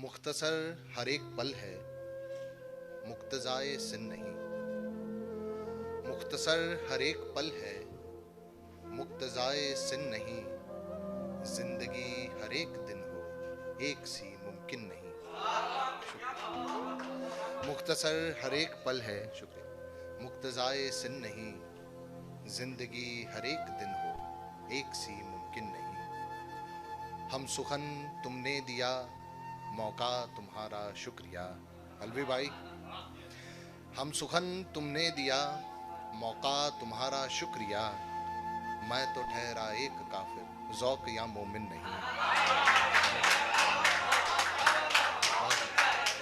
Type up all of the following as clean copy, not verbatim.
मुख्तसर हर एक पल है, मुक्तजाए सिन नहीं। मुख्तसर हर एक पल है, मुक्तजाए सिन नहीं। जिंदगी हर एक दिन हो, एक सी मुमकिन नहीं। शुक्रिया। मुख्तसर हर एक पल है, शुक्रिया, मुक्तजाए सिन नहीं। जिंदगी हर एक दिन हो, एक सी मुमकिन नहीं। हम सुखन तुमने दिया, मौका तुम्हारा शुक्रिया। अलवी भाई, हम सुखन तुमने दिया, मौका तुम्हारा शुक्रिया। मैं तो ठहरा एक काफिर, ज़ौक़ या मोमिन नहीं।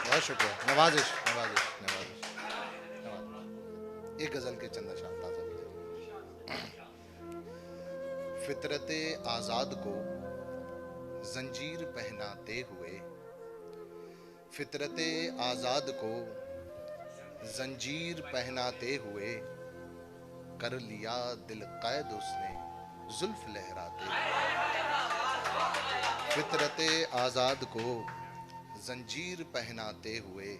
बहुत शुक्रिया। नवाजिश नवाजिश नवाजिश नवाजिश। एक गजल के चंद अशआर ताज़ा कीजिए। फितरते आज़ाद को जंजीर पहनाते हुए, फितरते आज़ाद को जंजीर पहनाते हुए, कर लिया दिल कैद उसने जुल्फ लहराते हुए। फितरते आज़ाद को जंजीर पहनाते हुए,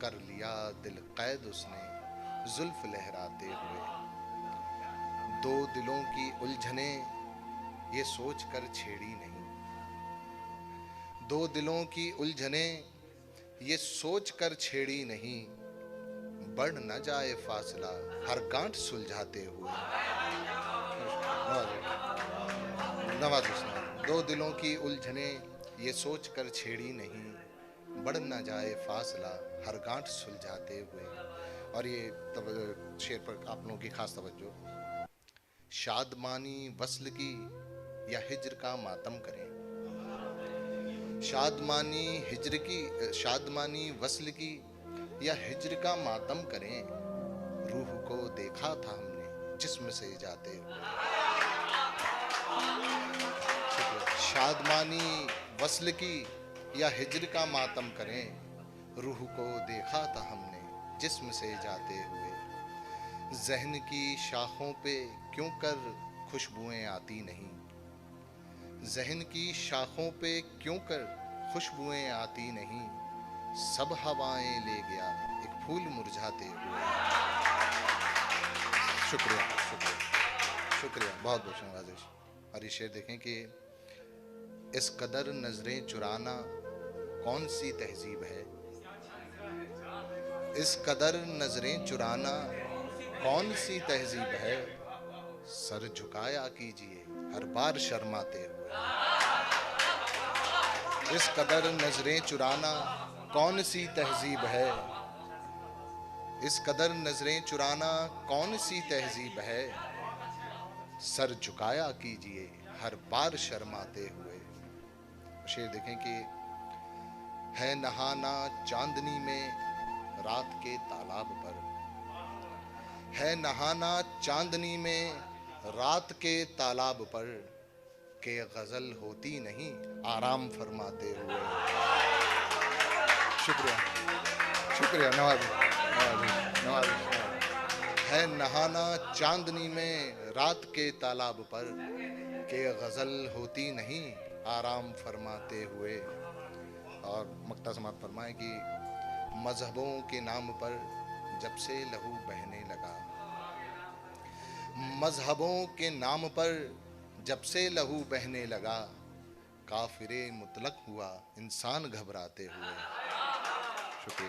कर लिया दिल कैद उसने जुल्फ लहराते हुए। दो दिलों की उलझने ये सोच कर छेड़ी नहीं। दो दिलों की उलझने ये सोच कर छेड़ी नहीं। बढ़ न जाए फासला हर गांठ सुलझाते हुए। नवाज़िश। दो दिलों की उलझने ये सोच कर छेड़ी नहीं। बढ़ न जाए फासला हर गांठ सुलझाते हुए। और ये शेर पर आप लोगों की खास तवज्जो। शादमानी वस्ल की या हिज्र का मातम करें। शादमानी हिज्र की, शादमानी वस्ल की या हिज्र का मातम करें। रूह को देखा था हमने जिस्म से जाते हुए। शादमानी वस्ल की या हिज्र का मातम करें। रूह को देखा था हमने जिस्म से जाते हुए। ज़हन की शाखों पे क्यों कर खुशबुएं आती नहीं। ज़हन की शाखों पे क्यों कर खुशबुएं आती नहीं। सब हवाएं ले गया एक फूल मुरझाते हुए। शुक्रिया शुक्रिया शुक्रिया, बहुत बहुत नवाजिश। और ये शेर देखें कि इस कदर नजरें चुराना कौन सी तहजीब है। इस कदर नजरें चुराना कौन सी तहजीब है। सर झुकाया कीजिए हर बार शर्माते हुए। इस कदर नजरें चुराना कौन सी तहजीब है। इस कदर नजरें चुराना कौन सी तहजीब है। सर झुकाया कीजिए हर बार शर्माते हुए। शेर देखें कि है नहाना चांदनी में रात के तालाब पर। है नहाना चांदनी में रात के तालाब पर, के गजल होती नहीं आराम फरमाते हुए। शुक्रिया शुक्रिया, नवाज़िश नवाज़िश। है नहाना चांदनी में रात के तालाब पर, के गजल होती नहीं आराम फरमाते हुए। और मक्ता समात फरमाए कि मजहबों के नाम पर जब से लहू बहने लगा। मजहबों के नाम पर जब से लहू बहने लगा। काफिरे मुतलक हुआ इंसान घबराते हुए। शुक्रिया।